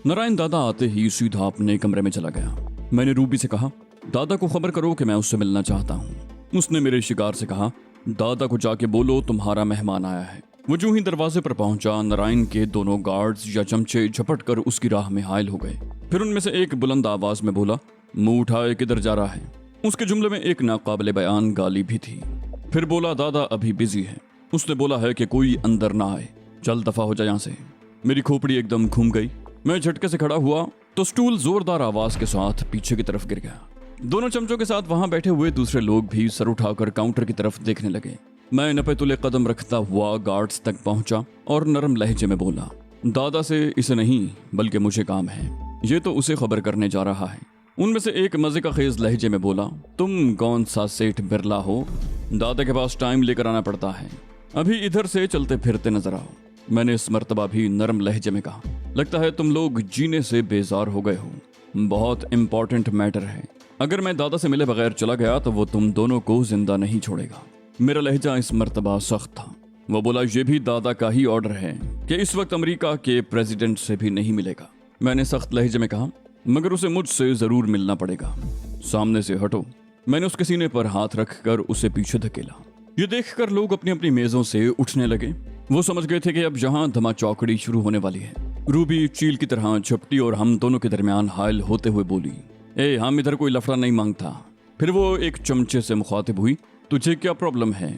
नारायण दादा आते ही सीधा अपने कमरे में चला गया। मैंने रूबी से कहा, दादा को खबर करो कि मैं उससे मिलना चाहता हूँ। उसने मेरे शिकार से कहा, दादा को जाके बोलो तुम्हारा मेहमान आया है। वो जो ही दरवाजे पर पहुंचा, नारायण के दोनों गार्ड्स या चमचे झपट कर उसकी राह में हायल हो गए। फिर उनमें से एक बुलंद आवाज में बोला, मुंह उठाए किधर जा रहा है। उसके जुमले में एक नाकाबिले बयान गाली भी थी। फिर बोला, दादा अभी बिजी है। उसने बोला है कि कोई अंदर ना आए, चल दफा हो जाए यहाँ से। मेरी खोपड़ी एकदम घूम गई। मैं झटके से खड़ा हुआ तो स्टूल जोरदार आवाज के साथ पीछे की तरफ गिर गया। दोनों चमचों के साथ वहां बैठे हुए दूसरे लोग भी सर उठाकर काउंटर की तरफ देखने लगे। मैं नपे तुले कदम रखता हुआ गार्ड्स तक पहुंचा और नरम लहजे में बोला, दादा से इसे नहीं बल्कि मुझे काम है, ये तो उसे खबर करने जा रहा है। उनमें से एक मजे का खेज लहजे में बोला, तुम कौन सा सेठ बिरला हो, दादा के पास टाइम लेकर आना पड़ता है, अभी इधर से चलते फिरते नजर आओ। मैंने इस मर्तबा भी नरम लहजे में कहा, लगता है तुम लोग जीने से बेजार हो गए हो, बहुत इंपॉर्टेंट मैटर है। अगर मैं दादा से मिले बगैर चला गया तो वो तुम दोनों को जिंदा नहीं छोड़ेगा। मेरा लहजा इस मर्तबा सख्त था। वो बोला, ये भी दादा का ही ऑर्डर है कि इस वक्त अमेरिका के प्रेसिडेंट से भी नहीं मिलेगा। मैंने सख्त लहजे में कहा, मगर उसे मुझसे जरूर मिलना पड़ेगा, सामने से हटो। मैंने उसके सीने पर हाथ रखकर उसे पीछे धकेला। ये देखकर लोग अपनी अपनी मेजों से उठने लगे। वो समझ गए थे कि अब यहाँ धमाचौकड़ी शुरू होने वाली है। रूबी चील की तरह झपटी और हम दोनों के दरमियान हायल होते हुए बोली, ए हम इधर कोई लफड़ा नहीं मांगता। फिर वो एक चमचे से मुखातिब हुई, तुझे क्या प्रॉब्लम है,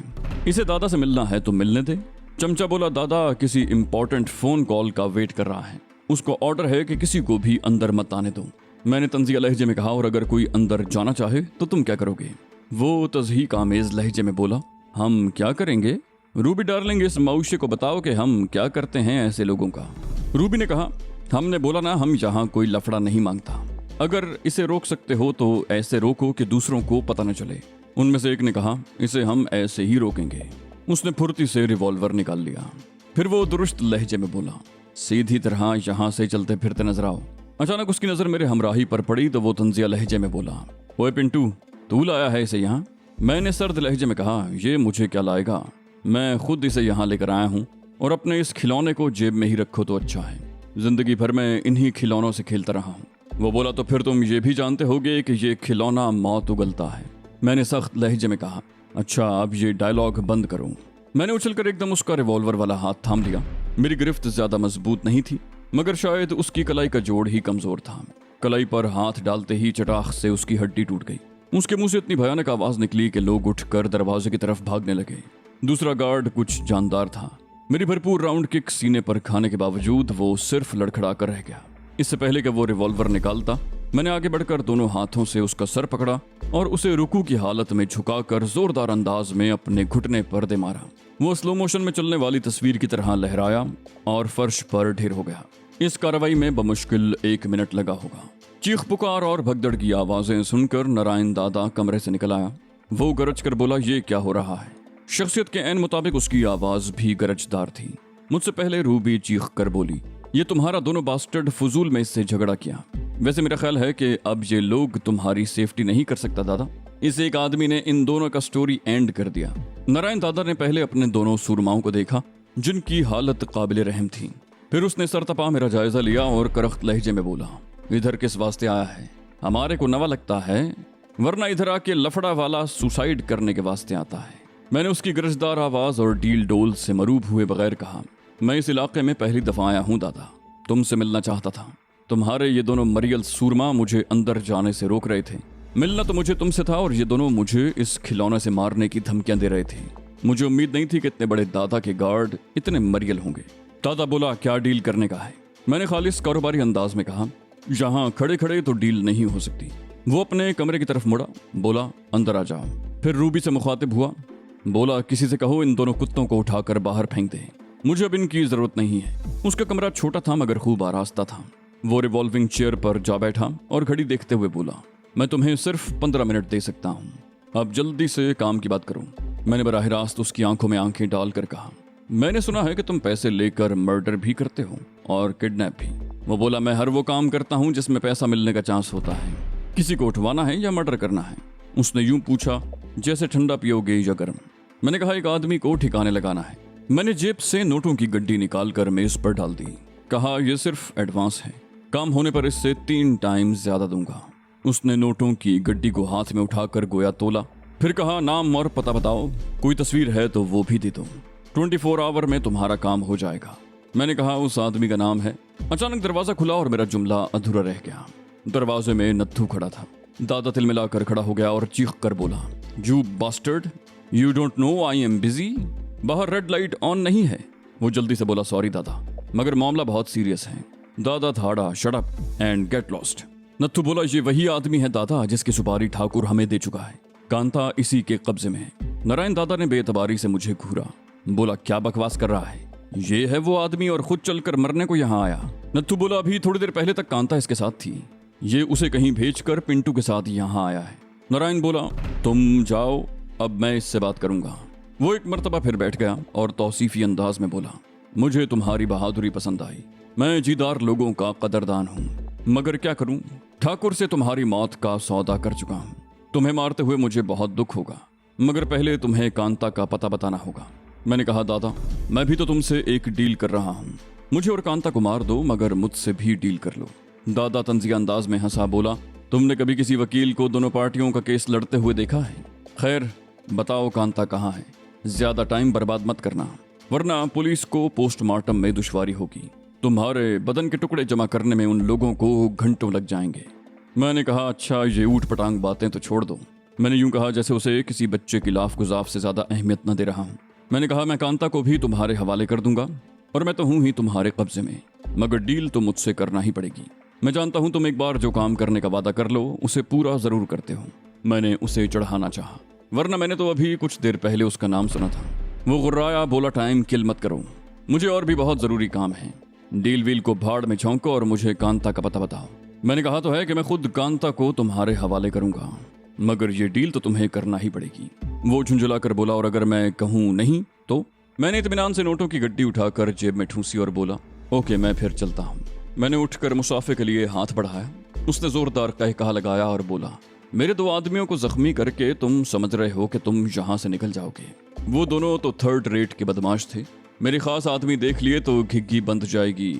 इसे दादा से मिलना है तो मिलने दे। चमचा बोला, दादा किसी इंपॉर्टेंट फोन कॉल का वेट कर रहा है, उसको ऑर्डर है कि किसी को भी अंदर मत आने दो। मैंने तंजिया लहजे में कहा, और अगर कोई अंदर जाना चाहे तो तुम क्या करोगे। वो तज़हीक आमेज लहजे में बोला, हम क्या करेंगे रूबी डार्लिंग, इस मऊशे को बताओ कि हम क्या करते हैं ऐसे लोगों का। रूबी ने कहा, हमने बोला ना हम यहाँ कोई लफड़ा नहीं मांगता, अगर इसे रोक सकते हो तो ऐसे रोको कि दूसरों को पता न चले। उनमें से एक ने कहा, इसे हम ऐसे ही रोकेंगे। उसने फुर्ती से रिवॉल्वर निकाल लिया। फिर वो दुरुस्त लहजे में बोला, सीधी तरह यहाँ से चलते फिरते नजर आओ। अचानक उसकी नजर मेरे हमराही पर पड़ी तो वो तंजिया लहजे में बोला, ओए पिंटू तू लाया है इसे यहाँ। मैंने सर्द लहजे में कहा, ये मुझे क्या लाएगा, मैं खुद इसे यहाँ लेकर आया हूँ और अपने इस खिलौने को जेब में ही रखो तो अच्छा है, जिंदगी भर मैं इन्हीं खिलौनों से खेलता रहा हूँ। वो बोला, तो फिर तुम ये भी जानते होगे कि ये खिलौना मौत उगलता है। मैंने सख्त लहजे में कहा, अच्छा अब ये डायलॉग बंद करो। मैंने उछलकर एकदम उसका रिवॉल्वर वाला हाथ थाम लिया। मेरी गिरफ्त ज्यादा मजबूत नहीं थी, मगर शायद उसकी कलाई का जोड़ ही कमजोर था। कलाई पर हाथ डालते ही चटाख से उसकी हड्डी टूट गई। उसके मुंह से इतनी भयानक आवाज निकली कि लोग उठकर दरवाजे की तरफ भागने लगे। दूसरा गार्ड कुछ जानदार था। मेरी भरपूर राउंड किक सीने पर खाने के बावजूद वो सिर्फ लड़खड़ा कर रह गया। इससे पहले कि वो रिवॉल्वर निकालता, मैंने आगे बढ़कर दोनों हाथों से उसका सर पकड़ा और उसे रुकू की हालत में झुकाकर जोरदार अंदाज में अपने घुटने पर दे मारा। वो स्लो मोशन में चलने वाली तस्वीर की तरह लहराया और फर्श पर ढेर हो गया। इस कार्रवाई में बमुश्किल 1 मिनट लगा होगा। चीख पुकार और भगदड़ की आवाजें सुनकर नारायण दादा कमरे से निकल आया। वो गरज कर बोला, ये क्या हो रहा है। शख्सियत के ऐन मुताबिक उसकी आवाज भी गरजदार थी। मुझसे पहले रूबी चीख कर बोली, ये तुम्हारा दोनों बास्टर्ड फजूल में इससे झगड़ा किया। वैसे मेरा ख्याल है कि अब ये लोग तुम्हारी सेफ्टी नहीं कर सकता दादा। इस एक आदमी ने इन दोनों का स्टोरी एंड कर दिया। नारायण दादा ने पहले अपने दोनों सूरमाओं को देखा जिनकी हालत काबिल रहम थी। फिर उसने सरतपा मेरा जायजा लिया और करख्त लहजे में बोला, इधर किस वास्ते आया है, हमारे को नवा लगता है, वरना इधर आके लफड़ा वाला सुसाइड करने के वास्ते आता है। मैंने उसकी गरजदार आवाज और डील डोल से मरूब हुए बगैर कहा, मैं इस इलाके में पहली दफा आया हूँ दादा, तुमसे मिलना चाहता था। तुम्हारे ये दोनों मरियल सूरमा मुझे अंदर जाने से रोक रहे थे। मिलना तो मुझे तुमसे था और ये दोनों मुझे इस खिलौने से मारने की धमकियां दे रहे थे। मुझे उम्मीद नहीं थी कि इतने बड़े दादा के गार्ड इतने मरियल होंगे। दादा बोला, क्या डील करने का है। मैंने खालिस कारोबारी अंदाज में कहा, यहाँ खड़े खड़े तो डील नहीं हो सकती। वो अपने कमरे की तरफ मुड़ा, बोला, अंदर आ जाओ। फिर रूबी से मुखातिब हुआ, बोला, किसी से कहो इन दोनों कुत्तों को उठाकर बाहर फेंक दे, मुझे अब इनकी जरूरत नहीं है। उसका कमरा छोटा था मगर खूब आरास्ता था। वो रिवॉल्विंग चेयर पर जा बैठा और घड़ी देखते हुए बोला, मैं तुम्हें सिर्फ 15 मिनट दे सकता हूँ, अब जल्दी से काम की बात करो। मैंने बराह रास्त उसकी आंखों में आंखें डालकर कहा, मैंने सुना है कि तुम पैसे लेकर मर्डर भी करते हो और किडनैप भी। वो बोला, मैं हर वो काम करता हूँ जिसमें पैसा मिलने का चांस होता है। किसी को उठवाना है या मर्डर करना है। उसने यूं पूछा जैसे ठंडा पियोगे या गर्म। मैंने कहा, एक आदमी को ठिकाने लगाना है। मैंने जेब से नोटों की गड्डी निकाल कर मेज पर डाल दी। कहा, यह सिर्फ एडवांस है, काम होने पर इससे 3 टाइम ज्यादा दूंगा। उसने नोटों की गड्डी को हाथ में उठाकर गोया तोला, फिर कहा नाम और पता बताओ, कोई तस्वीर है तो वो भी दे दो, 24 आवर में तुम्हारा काम हो जाएगा। मैंने कहा उस आदमी का नाम है। अचानक दरवाजा खुला और मेरा जुमला अधूरा रह गया। दरवाजे में नत्थू खड़ा था। दादा तिलमिलाकर खड़ा हो गया और चीख कर बोला, you bastard, you don't know I am busy. बाहर रेड लाइट ऑन नहीं है। वो जल्दी से बोला, सॉरी दादा, मगर मामला बहुत सीरियस है। दादा थाड़ा, shut up and get lost. Natthu बोला, ये वही आदमी है दादा जिसकी सुपारी ठाकुर हमें दे चुका है। कांता इसी के कब्जे में है। नारायण दादा ने बेतबारी से मुझे घूरा, बोला क्या बकवास कर रहा है, ये है वो आदमी और खुद चलकर मरने को यहाँ आया। नत्थू बोला, अभी थोड़ी देर पहले तक कांता इसके साथ थी, ये उसे कहीं भेजकर पिंटू के साथ यहाँ आया है। नारायण बोला, तुम जाओ, अब मैं इससे बात करूंगा। वो एक मर्तबा फिर बैठ गया और तौसीफी अंदाज में बोला, मुझे तुम्हारी बहादुरी पसंद आई। मैं जीदार लोगों का कदरदान हूँ, मगर क्या करूं, ठाकुर से तुम्हारी मौत का सौदा कर चुका हूं। तुम्हें मारते हुए मुझे बहुत दुख होगा, मगर पहले तुम्हें कांता का पता बताना होगा। मैंने कहा, दादा मैं भी तो तुमसे एक डील कर रहा हूँ, मुझे और कांता को मार दो मगर मुझसे भी डील कर लो। दादा तंजिया अंदाज में हंसा, बोला, तुमने कभी किसी वकील को दोनों पार्टियों का केस लड़ते हुए देखा है? खैर बताओ कांता कहाँ है, ज्यादा टाइम बर्बाद मत करना, वरना पुलिस को पोस्टमार्टम में दुश्वारी होगी। तुम्हारे बदन के टुकड़े जमा करने में उन लोगों को घंटों लग जाएंगे। मैंने कहा, अच्छा ये ऊट पटांग बातें तो छोड़ दो। मैंने यूं कहा जैसे उसे किसी बच्चे की लाफ गुजाफ से ज्यादा अहमियत न दे रहा हूँ। मैंने कहा, मैं कांता को भी तुम्हारे हवाले कर दूंगा और मैं तो हूं ही तुम्हारे कब्जे में, मगर डील तो मुझसे करना ही पड़ेगी। मैं जानता हूं तुम एक बार जो काम करने का वादा कर लो उसे पूरा जरूर करते हो। मैंने उसे चढ़ाना चाहा, वरना मैंने तो अभी कुछ देर पहले उसका नाम सुना था। वो गुर्राया, बोला, टाइम किल मत करो, मुझे और भी बहुत जरूरी काम है। डील वील को भाड़ में झोंको और मुझे कांता का पता बताओ। मैंने कहा तो है कि मैं खुद कांता को तुम्हारे हवाले करूंगा, मगर ये डील तो तुम्हें करना ही पड़ेगी। वो झुंझुला कर बोला, और अगर मैं कहूं नहीं तो? मैंने इत्मीनान से नोटों की गड्डी उठाकर जेब में ठूंसी और बोला, ओके मैं फिर चलता हूँ। मैंने उठकर मुसाफे के लिए हाथ बढ़ाया। उसने जोरदार कहकहा लगाया और बोला, मेरे 2 आदमियों को जख्मी करके तुम समझ रहे हो कि तुम यहाँ से निकल जाओगे? वो दोनों तो 3rd रेट के बदमाश थे, मेरे खास आदमी देख लिए तो घिग्गी बंध जाएगी।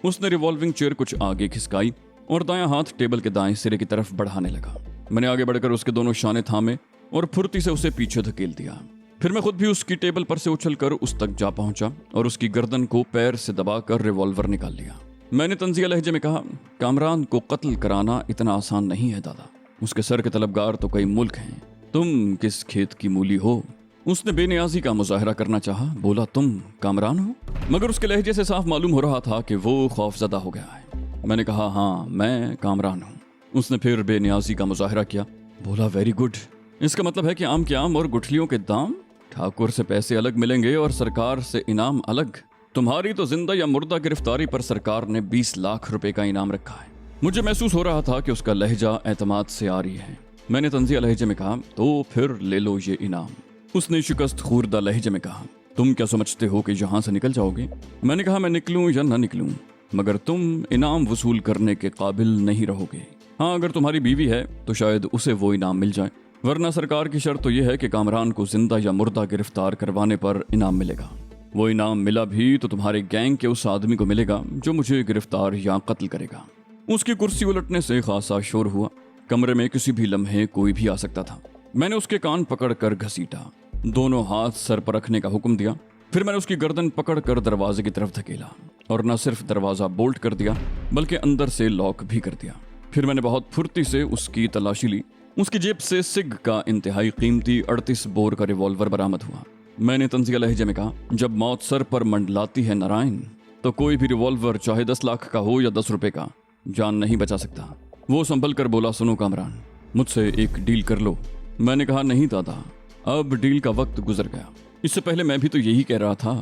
उसने रिवॉल्विंग चेयर कुछ आगे खिसकाई और दायां हाथ टेबल के दाएं सिरे की तरफ बढ़ाने लगा। मैंने आगे बढ़कर उसके दोनों शाने थामे और फुर्ती से उसे पीछे धकेल दिया। फिर मैं खुद भी उसकी टेबल पर से उछलकर उस तक जा पहुंचा और उसकी गर्दन को पैर से दबाकर रिवॉल्वर निकाल लिया। मैंने तंजिया लहजे में कहा, कामरान को कत्ल कराना इतना आसान नहीं है दादा, उसके सर के तलबगार तो कई मुल्क हैं, तुम किस खेत की मूली हो? उसने बेनियाजी का मुजाहरा करना चाहा, बोला, तुम कामरान हो? मगर उसके लहजे से साफ मालूम हो रहा था कि वो खौफजदा हो गया है। मैंने कहा, हाँ मैं कामरान हूँ। उसने फिर बेनियाजी का मुजाहरा किया, बोला, वेरी गुड, इसका मतलब है कि आम के आम और गुठलियों के दाम? ठाकुर से पैसे अलग मिलेंगे और सरकार से इनाम अलग। तुम्हारी तो जिंदा या मुर्दा गिरफ्तारी पर सरकार ने 20 लाख रुपए का इनाम रखा है। मुझे महसूस हो रहा था कि उसका लहजा एतमाद से आ रही है। मैंने तंजिया लहजे में कहा, तो फिर ले लो ये इनाम। उसने शिकस्त खूरदा लहजे में कहा, तुम क्या समझते हो कि यहाँ से निकल जाओगे? मैंने कहा, मैं निकलूं या न निकलूं, मगर तुम इनाम वसूल करने के काबिल नहीं रहोगे। हाँ, अगर तुम्हारी बीवी है तो शायद उसे वो इनाम मिल जाए, वरना सरकार की शर्त तो यह है कि कामरान को जिंदा या मुर्दा गिरफ्तार करवाने पर इनाम मिलेगा। वो इनाम मिला भी तो तुम्हारे गैंग के उस आदमी को मिलेगा जो मुझे गिरफ्तार या कत्ल करेगा। उसकी कुर्सी उलटने से खासा शोर हुआ। कमरे में किसी भी लम्हे कोई भी आ सकता था। मैंने उसके कान पकड़कर घसीटा, दोनों हाथ सर पर रखने का हुक्म दिया। फिर मैंने उसकी गर्दन पकड़कर दरवाजे की तरफ धकेला और न सिर्फ दरवाजा बोल्ट कर दिया बल्कि अंदर से लॉक भी कर दिया। फिर मैंने बहुत फुर्ती से उसकी तलाशी ली। उसकी जेब से सिग का इंतहाई कीमती 38 बोर का रिवॉल्वर बरामद हुआ। मैंने तंजिया लहजे में कहा, जब मौत सर पर मंडलाती है नारायण, तो कोई भी रिवॉल्वर चाहे 10 लाख का हो या 10 रुपए का, जान नहीं बचा सकता। वो संभल कर बोला, सुनो कामरान, मुझसे एक डील कर लो। मैंने कहा, नहीं दादा, अब डील का वक्त गुजर गया, इससे पहले मैं भी तो यही कह रहा था।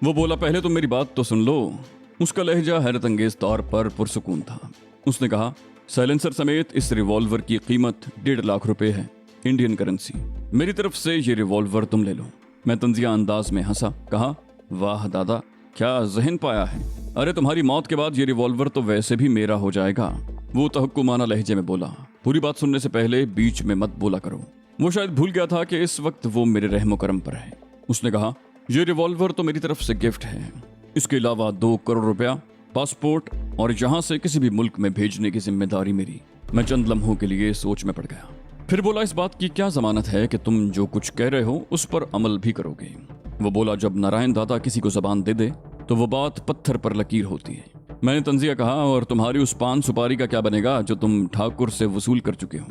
वो बोला, पहले तो मेरी बात तो सुन लो। उसका लहजा हैरत अंगेज तौर पर पुरसुकून था। उसने कहा, साइलेंसर समेत इस रिवॉल्वर की कीमत 1.5 लाख रुपए है, इंडियन करेंसी। मेरी तरफ से ये रिवॉल्वर तुम ले लो। मैं तंजिया अंदाज में हंसा, कहा, वाह दादा, क्या जहन पाया है। अरे तुम्हारी मौत के बाद ये रिवॉल्वर तो वैसे भी मेरा हो जाएगा। वो तहक्कुमाना लहजे में बोला, पूरी बात सुनने से पहले बीच में मत बोला करो। वो शायद भूल गया था कि इस वक्त वो मेरे रहमो करम पर है। उसने कहा, ये रिवॉल्वर तो मेरी तरफ से गिफ्ट है, इसके अलावा 2 करोड़ रुपया, पासपोर्ट और यहाँ से किसी भी मुल्क में भेजने की जिम्मेदारी मेरी। मैं चंद लम्हों के लिए सोच में पड़ गया। फिर बोला, इस बात की क्या जमानत है कि तुम जो कुछ कह रहे हो उस पर अमल भी करोगे? वो बोला, जब नारायण दादा किसी को जबान दे दे तो वो बात पत्थर पर लकीर होती है। मैंने तंजिया कहा, और तुम्हारी उस पान सुपारी का क्या बनेगा जो तुम ठाकुर से वसूल कर चुके हो?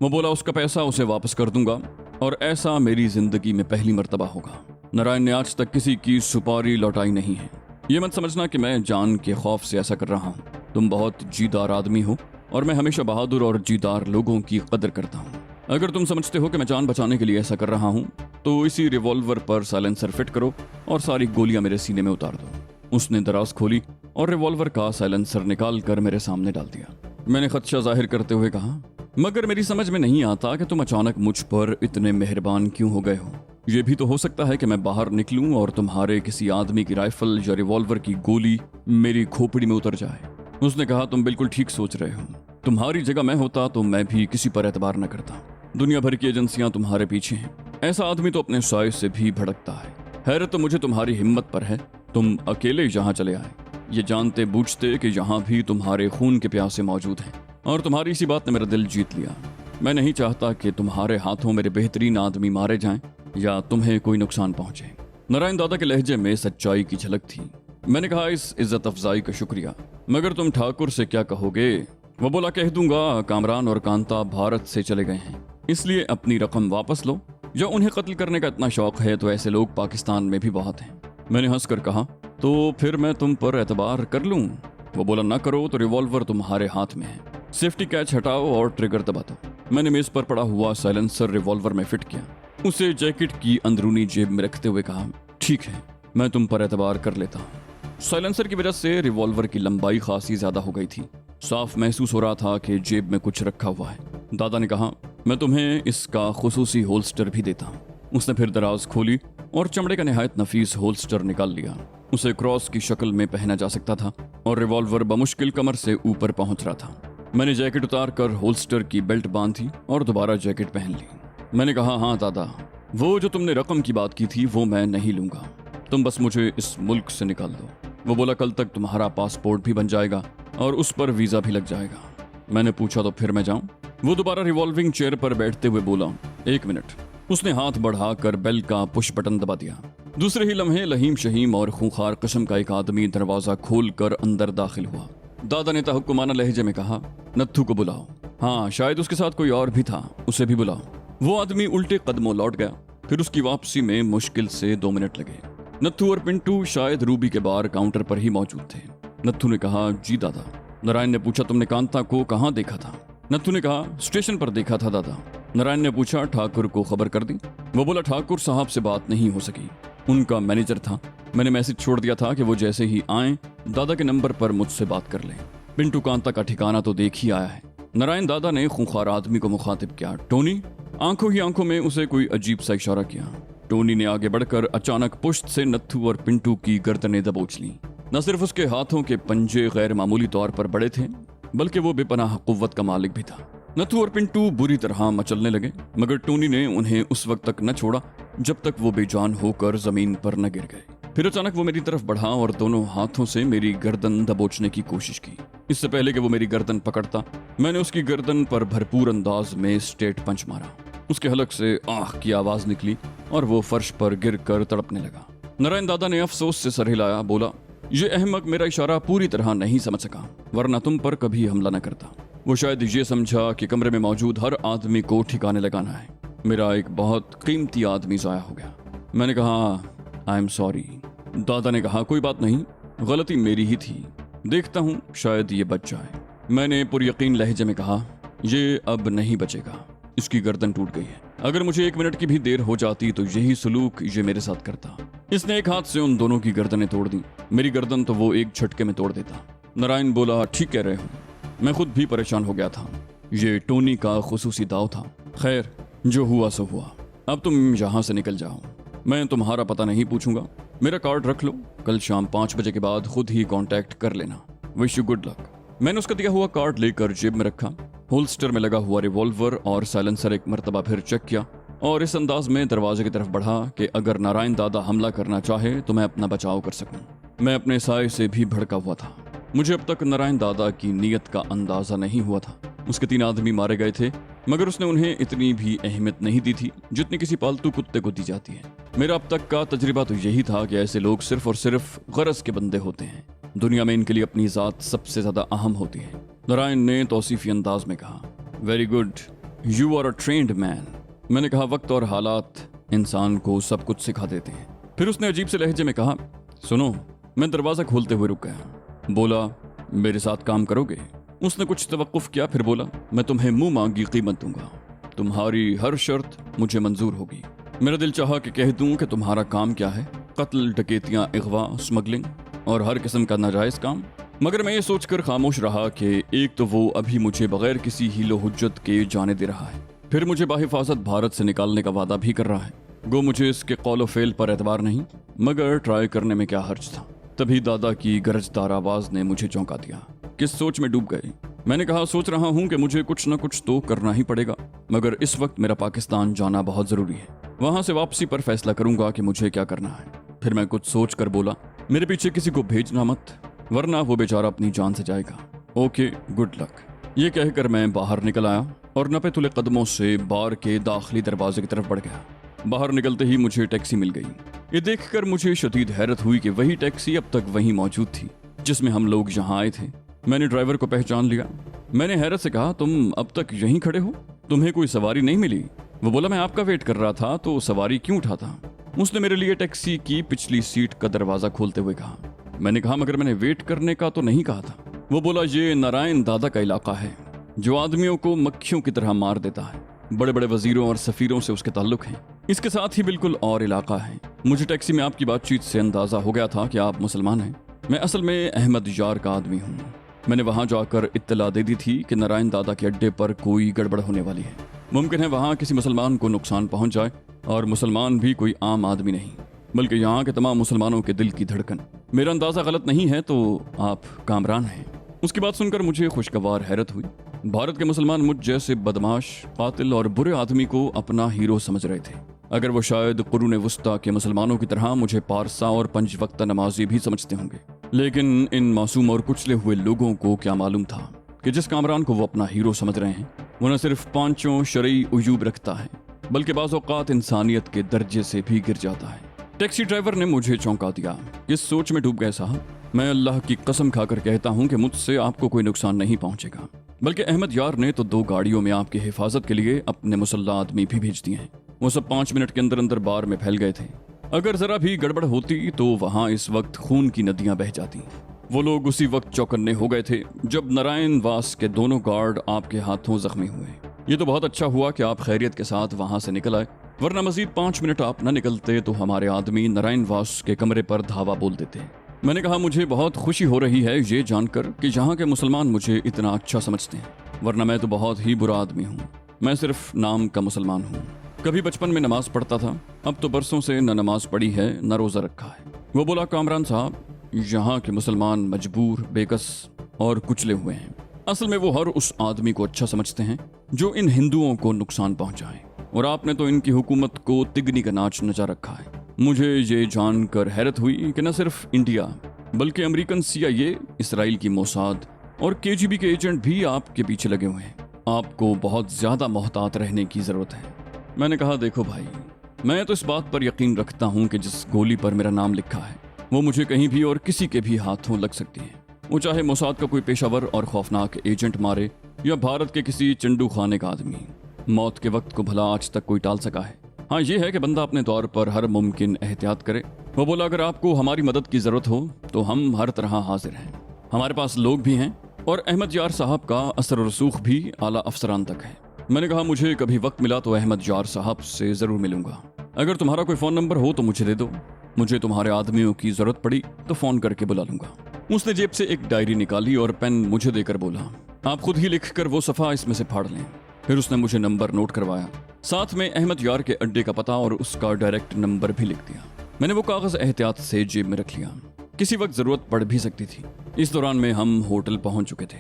वो बोला, उसका पैसा उसे वापस कर दूंगा, और ऐसा मेरी जिंदगी में पहली मर्तबा होगा। नारायण ने आज तक किसी की सुपारी लौटाई नहीं है। ये मत समझना कि मैं जान के खौफ से ऐसा कर रहा हूँ। तुम बहुत जीदार आदमी हो और मैं हमेशा बहादुर और जीदार लोगों की कदर करता हूँ। अगर तुम समझते हो कि मैं जान बचाने के लिए ऐसा कर रहा हूँ तो इसी रिवॉल्वर पर साइलेंसर फिट करो और सारी गोलियां मेरे सीने में उतार दो। उसने दराज खोली और रिवॉल्वर का साइलेंसर निकाल कर मेरे सामने डाल दिया। मैंने खदशा जाहिर करते हुए कहा, मगर मेरी समझ में नहीं आता कि तुम अचानक मुझ पर इतने मेहरबान क्यों हो गए हो। ये भी तो हो सकता है कि मैं बाहर निकलूं और तुम्हारे किसी आदमी की राइफल या रिवॉल्वर की गोली मेरी खोपड़ी में उतर जाए। उसने कहा, तुम बिल्कुल ठीक सोच रहे हो। तुम्हारी जगह मैं होता तो मैं भी किसी पर एतबार न करता। दुनिया भर की एजेंसियां तुम्हारे पीछे हैं। ऐसा आदमी तो अपने साय से भी भड़कता है। हैरत तो मुझे तुम्हारी हिम्मत पर है। तुम अकेले यहाँ चले आए, ये जानते बूझते कि यहाँ भी तुम्हारे खून के प्यासे मौजूद हैं, और तुम्हारी इसी बात ने मेरा दिल जीत लिया। मैं नहीं चाहता कि तुम्हारे हाथों मेरे बेहतरीन आदमी मारे जाएं या तुम्हें कोई नुकसान पहुंचे। नारायण दादा के लहजे में सच्चाई की झलक थी। मैंने कहा, इस इज्जत अफजाई का शुक्रिया, मगर तुम ठाकुर से क्या कहोगे? वो बोला, कह दूंगा कामरान और कांता भारत से चले गए हैं, इसलिए अपनी रकम वापस लो। जो उन्हें कत्ल करने का इतना शौक है तो ऐसे लोग पाकिस्तान में भी बहुत हैं। मैंने हंसकर कहा, तो फिर मैं तुम पर एतबार कर लूं? वो बोला, ना करो तो रिवॉल्वर तुम्हारे हाथ में है। सेफ्टी कैच हटाओ और ट्रिगर दबा दो। मैंने मेज पर पड़ा हुआ साइलेंसर रिवॉल्वर में फिट किया, उसे जैकेट की अंदरूनी जेब में रखते हुए कहा, ठीक है, मैं तुम पर एतबार कर लेता हूँ। साइलेंसर की वजह से रिवॉल्वर की लंबाई खासी ज्यादा हो गई थी। साफ महसूस हो रहा था कि जेब में कुछ रखा हुआ है। दादा ने कहा, मैं तुम्हें इसका खुसूसी होल्स्टर भी देता हूँ। उसने फिर दराज खोली और चमड़े का निहायत नफीस होल्स्टर निकाल लिया। उसे क्रॉस की शक्ल में पहना जा सकता था और रिवॉल्वर बमुश्किल कमर से ऊपर पहुंच रहा था। मैंने जैकेट उतार कर होल्स्टर की बेल्ट बांधी और दोबारा जैकेट पहन ली। मैंने कहा, हाँ दादा, वो जो तुमने रकम की बात की थी वो मैं नहीं लूंगा। तुम बस मुझे इस मुल्क से निकाल दो। वो बोला, कल तक तुम्हारा पासपोर्ट भी बन जाएगा और उस पर वीजा भी लग जाएगा। मैंने पूछा, तो फिर मैं जाऊं? वो दोबारा रिवॉल्विंग चेयर पर बैठते हुए बोला, 1 मिनट। उसने हाथ बढ़ाकर बेल का पुश बटन दबा दिया। दूसरे ही लम्हे लहीम शहीम और खूंखार किस्म का एक आदमी दरवाजा खोलकर अंदर दाखिल हुआ। दादा ने तहक्कुमाना लहजे में कहा, नत्थू को बुलाओ। हाँ, शायद उसके साथ कोई और भी था, उसे भी बुलाओ। वो आदमी उल्टे कदमों लौट गया। फिर उसकी वापसी में मुश्किल से 2 मिनट लगे। नत्थू और पिंटू शायद रूबी के बाहर काउंटर पर ही मौजूद थे। नत्थू ने कहा, जी दादा। नारायण ने पूछा, तुमने कांता को कहाँ देखा था? नत्थू ने कहा, स्टेशन पर देखा था दादा। नारायण ने पूछा, ठाकुर को खबर कर दी? वो बोला, ठाकुर साहब से बात नहीं हो सकी, उनका मैनेजर था। मैंने मैसेज छोड़ दिया था कि वो जैसे ही आए दादा के नंबर पर मुझसे बात कर लें। पिंटू कांता का ठिकाना तो देख ही आया है। नारायण दादा ने खूंखार आदमी को मुखातिब किया, टोनी। आंखों ही आंखों में उसे कोई अजीब सा इशारा किया। टोनी ने आगे बढ़कर अचानक पुश्त से नत्थू और पिंटू की गर्दनें दबोच ली। न सिर्फ उसके हाथों के पंजे गैर मामूली तौर पर बड़े थे, बल्कि वो बेपनाह कुव्वत का मालिक भी था। नत्थू और पिंटू बुरी तरह मचलने लगे, मगर टोनी ने उन्हें उस वक्त तक न छोड़ा जब तक वो बेजान होकर जमीन पर न गिर गए। फिर अचानक वो मेरी तरफ बढ़ा और दोनों हाथों से मेरी गर्दन दबोचने की कोशिश की। इससे पहले कि वो मेरी गर्दन पकड़ता, मैंने उसकी गर्दन पर भरपूर अंदाज में स्ट्रेट पंच मारा। उसके हलक से आह की आवाज निकली और वो फर्श पर गिर कर तड़पने लगा। नारायण दादा ने अफसोस से सर हिलाया, बोला, ये अहमक मेरा इशारा पूरी तरह नहीं समझ सका, वरना तुम पर कभी हमला न करता। वो शायद ये समझा कि कमरे में मौजूद हर आदमी को ठिकाने लगाना है। मेरा एक बहुत कीमती आदमी जाया हो गया। मैंने कहा, आई एम सॉरी। दादा ने कहा, कोई बात नहीं, गलती मेरी ही थी, देखता हूँ शायद ये बच जाए। मैंने पुरयकीन लहजे में कहा, ये अब नहीं बचेगा, इसकी गर्दन टूट गई है। अगर मुझे 1 मिनट की भी देर हो जाती तो यही सलूक ये मेरे साथ करता। इसने एक हाथ से उन दोनों की गर्दनें तोड़ दी। मेरी गर्दन तो वो एक झटके में तोड़ देता। नारायण बोला, ठीक कह रहे हो। मैं खुद भी परेशान हो गया था। ये टोनी का खुसूसी दाव था। खैर, जो हुआ सो हुआ। अब तुम यहाँ से निकल जाओ। मैं तुम्हारा पता नहीं पूछूंगा। मेरा कार्ड रख लो, कल शाम 5 बजे के बाद खुद ही कांटेक्ट कर लेना। Wish you good luck. मैंने उसका दिया हुआ कार्ड लेकर जेब में रखा। होल्स्टर में लगा हुआ रिवॉल्वर और साइलेंसर एक मर्तबा फिर चेक किया और इस अंदाज में दरवाजे की तरफ बढ़ा कि अगर नारायण दादा हमला करना चाहे तो मैं अपना बचाव कर सकूं। मैं अपने साय से भी भड़का हुआ था। मुझे अब तक नारायण दादा की नीयत का अंदाजा नहीं हुआ था। उसके 3 आदमी मारे गए थे, मगर उसने उन्हें इतनी भी अहमियत नहीं दी थी जितनी किसी पालतू कुत्ते को दी जाती है। मेरा अब तक का तजुर्बा तो यही था कि ऐसे लोग सिर्फ और सिर्फ गरज के बंदे होते हैं। दुनिया में इनके लिए अपनी ज़ात सबसे ज़्यादा अहम होती है। नारायण ने तौसीफी अंदाज में कहा, very good, you are a trained man. मैंने कहा, वक्त और हालात इंसान को सब कुछ सिखा देते हैं। फिर उसने अजीब से लहजे में कहा, सुनो। मैं दरवाज़ा खोलते हुए रुक गया। बोला, मेरे साथ काम करोगे? उसने कुछ तवक्कुफ किया, फिर बोला, मैं तुम्हें मुंह मांगी कीमत दूंगा। तुम्हारी हर शर्त मुझे मंजूर होगी। मेरा दिल चाहा कि कह दूं कि तुम्हारा काम क्या है, कत्ल, डकैतियां, अगवा, स्मगलिंग और हर किस्म का नाजायज काम। मगर मैं ये सोचकर खामोश रहा कि एक तो वो अभी मुझे बगैर किसी हीलो हुज्जत के जाने दे रहा है, फिर मुझे बाहिफाजत भारत से निकालने का वादा भी कर रहा है। गो मुझे इसके कौलो फेल पर एतबार नहीं, मगर ट्राई करने में क्या हर्ज था। तभी दादा की गरजदार आवाज ने मुझे चौंका दिया। किस सोच में डूब गए? मैंने कहा, सोच रहा हूं कि मुझे कुछ न कुछ तो करना ही पड़ेगा, मगर इस वक्त मेरा पाकिस्तान जाना बहुत जरूरी है। वहां से वापसी पर फैसला करूंगा कि मुझे क्या करना है। फिर मैं कुछ सोच कर बोला, मेरे पीछे किसी को भेजना मत, वरना वो बेचारा अपनी जान से जाएगा। Okay, good luck. ये कहकर मैं बाहर निकल आया और नपे तुले कदमों से बार के दाखिली दरवाजे की तरफ बढ़ गया। बाहर निकलते ही मुझे टैक्सी मिल गई। ये देखकर मुझे शदीद हैरत हुई कि वही टैक्सी अब तक वहीं मौजूद थी जिसमें हम लोग यहाँ आए थे। मैंने ड्राइवर को पहचान लिया। मैंने हैरत से कहा, तुम अब तक यहीं खड़े हो? तुम्हें कोई सवारी नहीं मिली? वो बोला, मैं आपका वेट कर रहा था तो सवारी क्यों उठाता? उसने मेरे लिए टैक्सी की पिछली सीट का दरवाजा खोलते हुए कहा। मैंने कहा, मगर मैंने वेट करने का तो नहीं कहा था। वो बोला, ये नारायण दादा का इलाका है जो आदमियों को मक्खियों की तरह मार देता है। बड़े बड़े वजीरों और सफीरों से उसके ताल्लुक हैं। इसके साथ ही बिल्कुल और इलाका है। मुझे टैक्सी में आपकी बातचीत से अंदाजा हो गया था कि आप मुसलमान हैं। मैं असल में अहमद यार का आदमी हूँ। मैंने वहाँ जाकर इत्तला दे दी थी कि नारायण दादा के अड्डे पर कोई गड़बड़ होने वाली है। मुमकिन है वहाँ किसी मुसलमान को नुकसान पहुँच जाए, और मुसलमान भी कोई आम आदमी नहीं, बल्कि यहाँ के तमाम मुसलमानों के दिल की धड़कन। मेरा अंदाजा गलत नहीं है तो आप कामरान हैं। उसकी बात सुनकर मुझे खुशगवार हैरत हुई। भारत के मुसलमान मुझ जैसे बदमाश, कातिल और बुरे आदमी को अपना हीरो समझ रहे थे। अगर वो शायद कुरून वुस्ता के मुसलमानों की तरह मुझे पारसा और 5 वक्त नमाजी भी समझते होंगे, लेकिन इन मासूम और कुचले हुए लोगों को क्या मालूम था कि जिस कामरान को वो अपना हीरो समझ रहे हैं वो न सिर्फ 5 शरई उजूब रखता है, बल्कि बाज़ औक़ात इंसानियत के दर्जे से भी गिर जाता है। टैक्सी ड्राइवर ने मुझे चौंका दिया। इस सोच में डूब गए साहब, मैं अल्लाह की कसम खाकर कहता हूँ कि मुझसे आपको कोई नुकसान नहीं पहुँचेगा। बल्कि अहमद यार ने तो 2 गाड़ियों में आपकी हिफाजत के लिए अपने मुसल्ला आदमी भी भेज दिए हैं। वो सब 5 मिनट के अंदर अंदर बार में फैल गए थे। अगर जरा भी गड़बड़ होती तो वहाँ इस वक्त खून की नदियां बह जाती। वो लोग उसी वक्त चौकन्ने हो गए थे जब नारायण वास के दोनों गार्ड आपके हाथों जख्मी हुए। ये तो बहुत अच्छा हुआ कि आप खैरियत के साथ वहाँ से निकल आए, वरना मजीद 5 मिनट आप न निकलते तो हमारे आदमी नारायण वास के कमरे पर धावा बोल देते। मैंने कहा, मुझे बहुत खुशी हो रही है ये जानकर कि यहाँ के मुसलमान मुझे इतना अच्छा समझते हैं, वरना मैं तो बहुत ही बुरा आदमी हूँ। मैं सिर्फ नाम का मुसलमान हूँ। कभी बचपन में नमाज पढ़ता था, अब तो बरसों से न नमाज पढ़ी है न रोज़ा रखा है। वो बोला, कामरान साहब, यहाँ के मुसलमान मजबूर, बेकस और कुचले हुए हैं। असल में वो हर उस आदमी को अच्छा समझते हैं जो इन हिंदुओं को नुकसान पहुँचाए, और आपने तो इनकी हुकूमत को तिगनी का नाच नचा रखा है। मुझे ये जानकर हैरत हुई कि न सिर्फ इंडिया बल्कि अमेरिकन CIA, इसराइल की मोसाद और KGB के एजेंट भी आपके पीछे लगे हुए हैं। आपको बहुत ज़्यादा मोहतात रहने की ज़रूरत है। मैंने कहा, देखो भाई, मैं तो इस बात पर यकीन रखता हूँ कि जिस गोली पर मेरा नाम लिखा है वो मुझे कहीं भी और किसी के भी हाथों लग सकती है। वो चाहे मोसाद का कोई पेशावर और खौफनाक एजेंट मारे या भारत के किसी चंडू खाने का आदमी। मौत के वक्त को भला आज तक कोई टाल सका है? हाँ, ये है कि बंदा अपने तौर पर हर मुमकिन एहतियात करे। वो बोला, अगर आपको हमारी मदद की ज़रूरत हो तो हम हर तरह हाजिर हैं। हमारे पास लोग भी हैं और अहमद यार साहब का असर रसूख भी आला अफसरान तक है। मैंने कहा, मुझे कभी वक्त मिला तो अहमद यार साहब से ज़रूर मिलूंगा। अगर तुम्हारा कोई फ़ोन नंबर हो तो मुझे दे दो। मुझे तुम्हारे आदमियों की ज़रूरत पड़ी तो फ़ोन करके बुला लूंगा। उसने जेब से एक डायरी निकाली और पेन मुझे देकर बोला, आप खुद ही लिख कर वो सफ़ा इसमें से फाड़ लें। फिर उसने मुझे नंबर नोट करवाया, साथ में अहमद यार के अड्डे का पता और उसका डायरेक्ट नंबर भी लिख दिया। मैंने वो कागज़ एहतियात से जेब में रख लिया, किसी वक्त ज़रूरत पड़ भी सकती थी। इस दौरान में हम होटल पहुंच चुके थे।